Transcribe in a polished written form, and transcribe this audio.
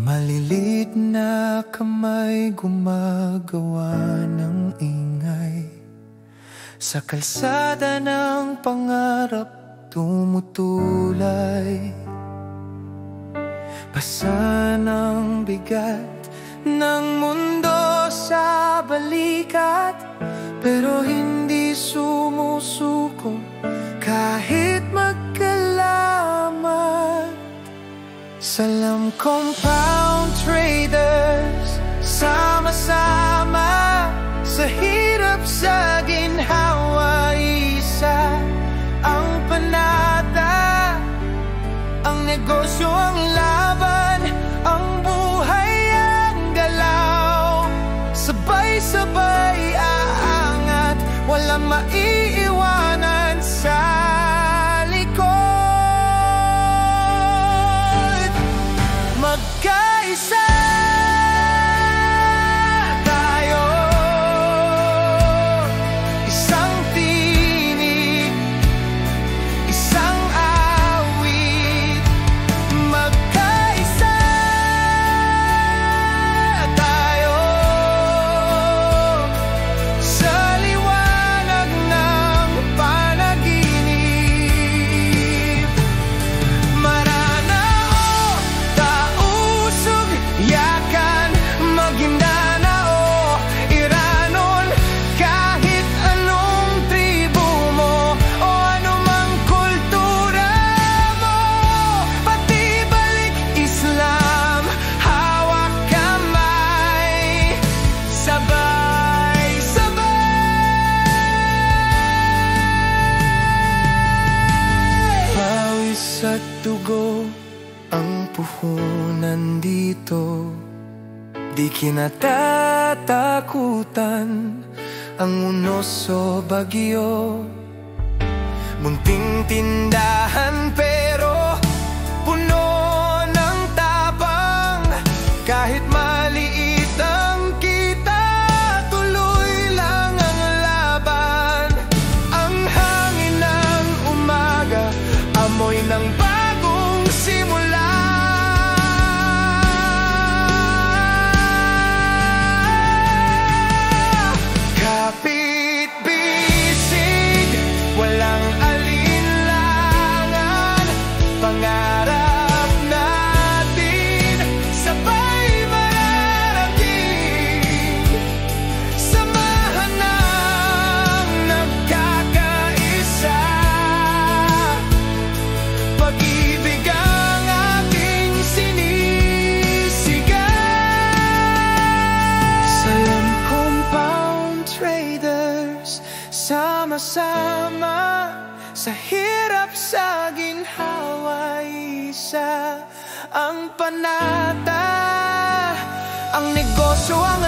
Maliliit na kamay gumagawa ng ingay, sa kalsada ng pangarap tumutulay. Basa ng bigat ng mundo sa balikat, pero hindi sumusuko kahit magkalamat. Salam Compound Traders, sama-sama sa hirap, sa ginhawa, isa ang panata. Ang negosyo ang laban, ang buhay ang galaw. Sabay-sabay aangat, walang maiiwanan sa likod. Magkaisa tayo, isang tinig, isang awit. Magkaisa tayo sa liwanag ng panaginip. Maranao, tausog, yakan, Maguindanao, Iranon, kahit anong tribo mo o anumang kultura mo, pati balik Islam, hawak kamay, sabay-sabay. Pawis at dugo ang puhunan dito, di kinatatakutan ang unos o bagyo. Munting tindahan pero puno ng tapang, kahit maliit ang kita, tuloy lang ang laban. Ang hangin ng umaga, amoy ng bagong simula. Kapit bisig, walang alinlangan, pangarap natin sabay mararating. Samahan ng nagkakaisa, pag-ibig ang ating sinisigaw. Salam Compound Traders, sama-sama sa hirap, sa ginhawa, isa ang panata. Ang negosyo ang